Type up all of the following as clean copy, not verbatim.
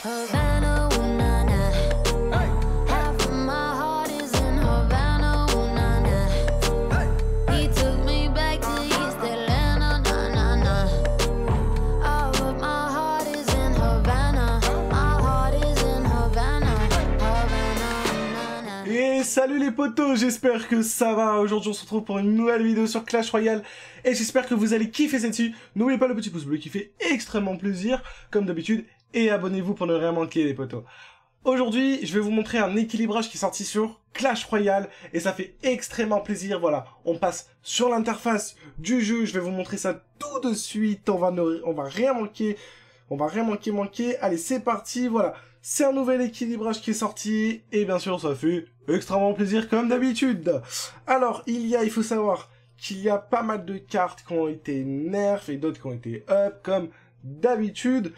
Havana, ooh, na, na. Half of my heart is in Havana, ooh, na, na. He took me back to East Atlanta, na, na, na. All of my heart is in Havana. My heart is in Havana, Havana, na, na. Et salut les potos, j'espère que ça va. Aujourd'hui on se retrouve pour une nouvelle vidéo sur Clash Royale et j'espère que vous allez kiffer celle-ci. N'oubliez pas le petit pouce bleu qui fait extrêmement plaisir comme d'habitude et abonnez-vous pour ne rien manquer les potos. Aujourd'hui je vais vous montrer un équilibrage qui est sorti sur Clash Royale et ça fait extrêmement plaisir. Voilà, on passe sur l'interface du jeu, je vais vous montrer ça tout de suite. On va rien manquer. Allez, c'est parti, voilà. C'est un nouvel équilibrage qui est sorti, et bien sûr, ça fait extrêmement plaisir comme d'habitude. Alors, il faut savoir qu'il y a pas mal de cartes qui ont été nerfs et d'autres qui ont été up, comme d'habitude.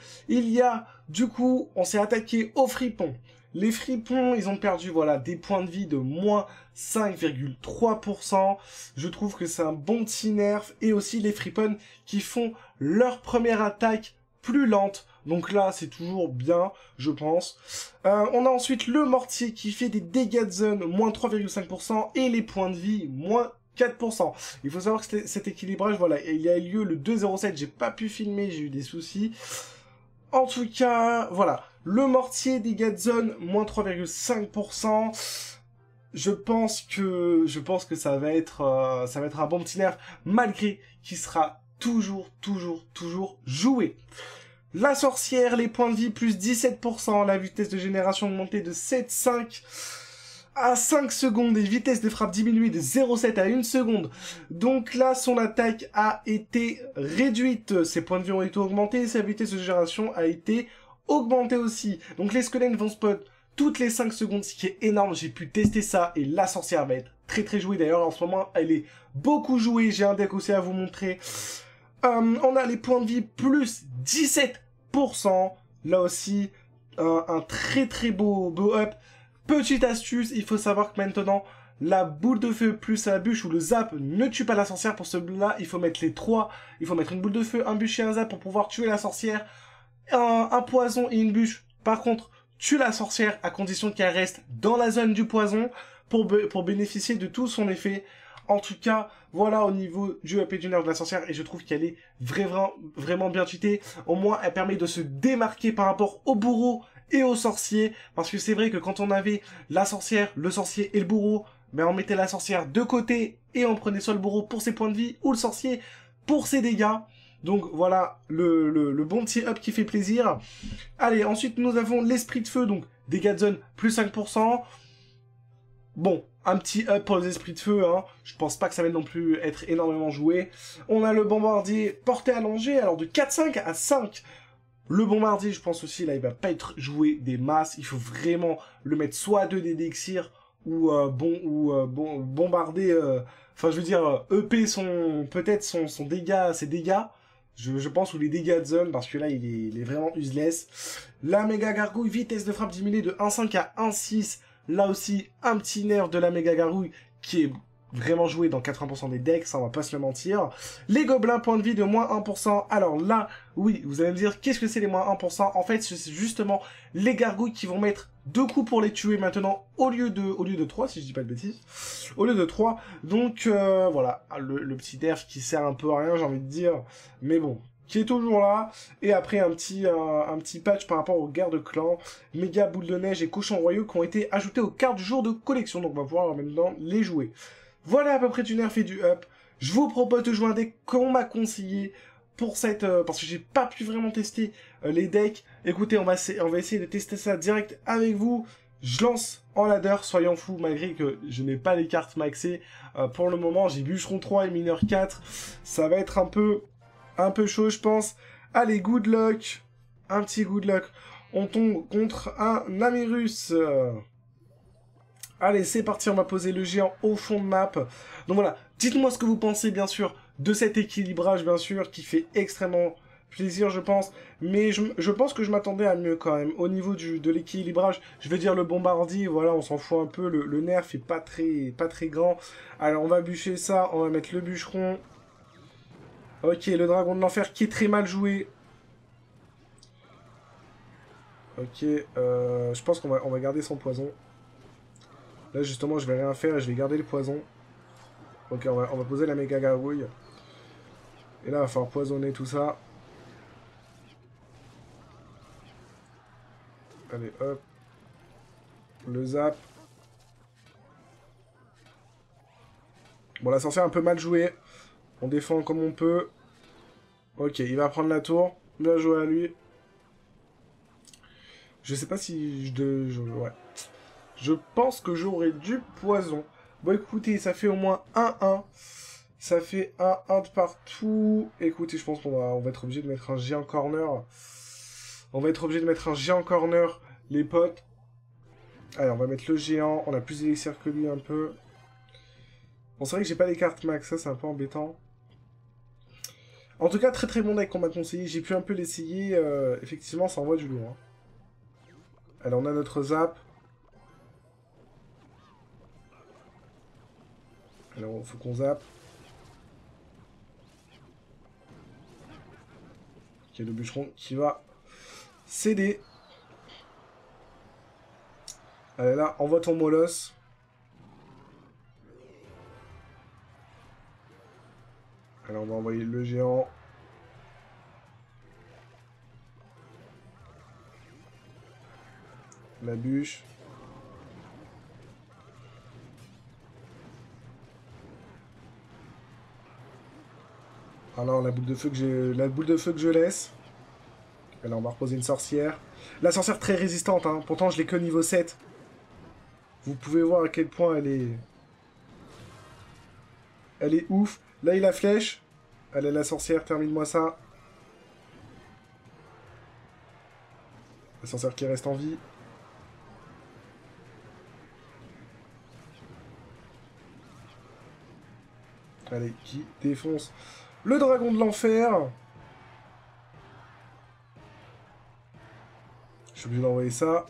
Du coup, on s'est attaqué aux fripons. Les fripons, ils ont perdu, voilà, des points de vie de moins 5,3%. Je trouve que c'est un bon petit nerf. Et aussi les fripons qui font leur première attaque plus lente. Donc là, c'est toujours bien, je pense. On a ensuite le mortier qui fait des dégâts de zone, moins 3,5%, et les points de vie, moins 4%. Il faut savoir que cet équilibrage, voilà, il y a eu lieu le 2-0-7, j'ai pas pu filmer, j'ai eu des soucis. En tout cas, voilà, le mortier, dégâts de zone, moins 3,5%. Je pense que ça va être un bon petit nerf, malgré qu'il sera toujours joué. La sorcière, les points de vie plus 17%, la vitesse de génération augmentée de 7,5 à 5 secondes et vitesse de frappe diminuée de 0,7 à 1 seconde. Donc là, son attaque a été réduite, ses points de vie ont été augmentés et sa vitesse de génération a été augmentée aussi. Donc les squelettes vont spot toutes les 5 secondes, ce qui est énorme, j'ai pu tester ça et la sorcière va être très jouée. D'ailleurs, en ce moment, elle est beaucoup jouée, j'ai un deck aussi à vous montrer. On a les points de vie plus 17%. Là aussi, un très beau up. Petite astuce, il faut savoir que maintenant, la boule de feu plus la bûche ou le zap ne tue pas la sorcière. Pour celui-là, il faut mettre les trois. Il faut mettre une boule de feu, un bûche et un zap pour pouvoir tuer la sorcière. Un poison et une bûche, par contre, tue la sorcière à condition qu'elle reste dans la zone du poison pour bénéficier de tout son effet. En tout cas, voilà au niveau du up et du nerf de la sorcière, et je trouve qu'elle est vraiment bien cheatée. Au moins, elle permet de se démarquer par rapport au bourreau et au sorcier, parce que c'est vrai que quand on avait la sorcière, le sorcier et le bourreau, ben on mettait la sorcière de côté et on prenait soit le bourreau pour ses points de vie ou le sorcier pour ses dégâts. Donc voilà le bon petit up qui fait plaisir. Allez, ensuite nous avons l'esprit de feu, donc dégâts de zone plus 5%. Bon, un petit up pour les esprits de feu, hein. Je pense pas que ça va non plus être énormément joué. On a le bombardier porté allongé, alors de 4,5 à 5. Le bombardier, je pense aussi, là, il va pas être joué des masses. Il faut vraiment le mettre soit à 2 d'élixir, ou bombarder... Enfin, je veux dire, EP peut-être son dégât, ses dégâts. Je pense, ou les dégâts de zone, parce que là, il est vraiment useless. La méga gargouille, vitesse de frappe diminuée de 1,5 à 1,6. Là aussi, un petit nerf de la méga gargouille qui est vraiment joué dans 80% des decks, ça on va pas se le mentir. Les gobelins, point de vie de moins 1%. Alors là, oui, vous allez me dire, qu'est-ce que c'est les moins 1%? En fait, c'est justement les gargouilles qui vont mettre 2 coups pour les tuer maintenant, au lieu de 3, si je dis pas de bêtises. Au lieu de 3. Donc, voilà, le petit nerf qui sert un peu à rien, j'ai envie de dire. Mais bon, qui est toujours là, et après un petit patch par rapport aux guerres de clans, méga boule de neige et cochons royaux qui ont été ajoutés aux cartes du jour de collection, donc on va pouvoir maintenant les jouer. Voilà à peu près du nerf et du up. Je vous propose de jouer un deck qu'on m'a conseillé pour cette... parce que j'ai pas pu vraiment tester les decks. Écoutez, on va essayer de tester ça direct avec vous. Je lance en ladder, soyons fous, malgré que je n'ai pas les cartes maxées. Pour le moment, j'ai bûcheron 3 et mineur 4. Ça va être un peu chaud, je pense. Allez, good luck. Un petit good luck. On tombe contre un Amyrus. Allez, c'est parti, on va poser le géant au fond de map. Donc voilà, dites-moi ce que vous pensez, bien sûr, de cet équilibrage, bien sûr, qui fait extrêmement plaisir, je pense. Mais je pense que je m'attendais à mieux, quand même. Au niveau de l'équilibrage, je vais dire le bombardier, voilà, on s'en fout un peu. Le nerf est pas très grand. Alors, on va bûcher ça, on va mettre le bûcheron. Ok, le dragon de l'enfer qui est très mal joué. Ok, je pense qu'on va garder son poison. Là, justement, je vais rien faire et je vais garder le poison. Ok, on va poser la méga gargouille. Et là, il va falloir poisonner tout ça. Allez, hop. Le zap. Bon, la sorcière a un peu mal joué. On défend comme on peut. Ok, il va prendre la tour. Bien joué à lui. Je sais pas si ouais. Je pense que j'aurai du poison. Bon, écoutez, ça fait au moins 1-1. Ça fait 1-1 de partout. Écoutez, je pense qu'on va être obligé de mettre un géant corner. On va être obligé de mettre un géant corner, les potes. Allez, on va mettre le géant. On a plus d'élixir que lui un peu. Bon, c'est vrai que j'ai pas les cartes max. Ça, c'est un peu embêtant. En tout cas, très très bon deck qu'on m'a conseillé. J'ai pu un peu l'essayer. Effectivement, ça envoie du lourd. Hein. Allez, on a notre zap. Alors, il faut qu'on zappe. Ok, le bûcheron qui va céder. Allez, là, envoie ton molosse. Alors, on va envoyer le géant. La bûche. Ah non, la boule de feu que je laisse. Et là, on va reposer une sorcière. La sorcière très résistante, hein. Pourtant, je l'ai que niveau 7. Vous pouvez voir à quel point elle est... Elle est ouf. Là, il a flèche. Allez, la sorcière, termine-moi ça. La sorcière qui reste en vie. Allez, qui défonce le dragon de l'enfer. Je suis obligé d'envoyer ça.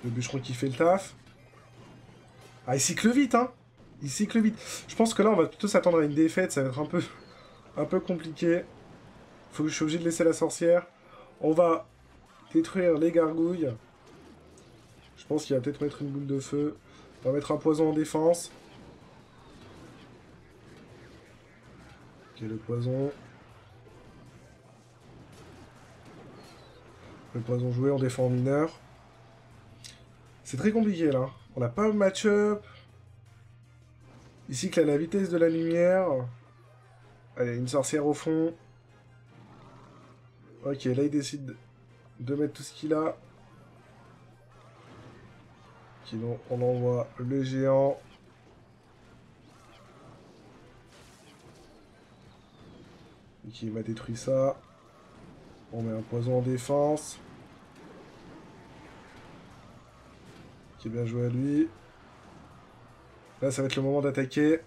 Le bûcheron qui fait le taf. Ah, il cycle vite, hein. Il cycle vite. Je pense que là, on va plutôt s'attendre à une défaite. Ça va être un peu compliqué. Faut que je suis obligé de laisser la sorcière. On va détruire les gargouilles. Je pense qu'il va peut-être mettre une boule de feu. On va mettre un poison en défense. Ok, le poison. Le poison joué, on défend en mineur. C'est très compliqué, là. On n'a pas le match-up. Ici, qu'il a la vitesse de la lumière. Allez, une sorcière au fond. Ok, là, il décide de mettre tout ce qu'il a. Sinon, on envoie le géant. Qui m'a détruit ça. On met un poison en défense. Qui est bien joué à lui. Là, ça va être le moment d'attaquer.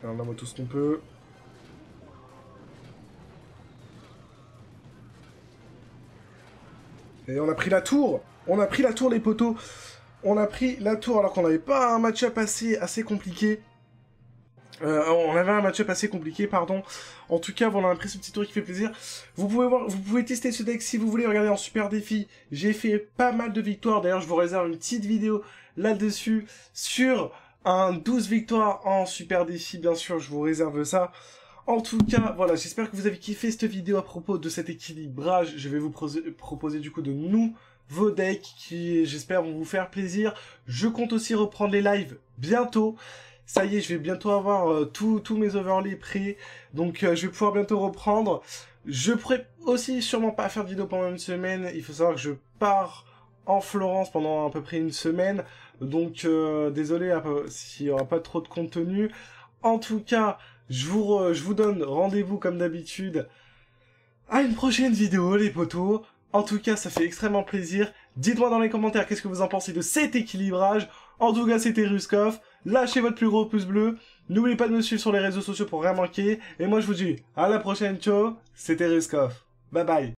Alors, on envoie tout ce qu'on peut. Et on a pris la tour. On a pris la tour, les poteaux. On a pris la tour alors qu'on n'avait pas un match-up assez compliqué. On avait un match-up assez compliqué, pardon. En tout cas, voilà, on a pris ce petit tour qui fait plaisir. Vous pouvez voir, vous pouvez tester ce deck si vous voulez. Regardez en super défi. J'ai fait pas mal de victoires. D'ailleurs, je vous réserve une petite vidéo là-dessus sur un 12 victoires en super défi. Bien sûr, je vous réserve ça. En tout cas, voilà, j'espère que vous avez kiffé cette vidéo à propos de cet équilibrage. Je vais vous proposer du coup de nouveaux decks qui, j'espère, vont vous faire plaisir. Je compte aussi reprendre les lives bientôt. Ça y est, je vais bientôt avoir tous mes overlays prêts. Donc, je vais pouvoir bientôt reprendre. Je pourrais aussi sûrement pas faire de vidéo pendant une semaine. Il faut savoir que je pars en Florence pendant à peu près une semaine. Donc, désolé s'il n'y aura pas trop de contenu. En tout cas, je vous donne rendez-vous comme d'habitude à une prochaine vidéo, les potos. En tout cas, ça fait extrêmement plaisir. Dites-moi dans les commentaires qu'est-ce que vous en pensez de cet équilibrage. En tout cas, c'était Ruskov. Lâchez votre plus gros pouce bleu. N'oubliez pas de me suivre sur les réseaux sociaux pour rien manquer. Et moi, je vous dis à la prochaine, ciao. C'était Ruskov. Bye bye.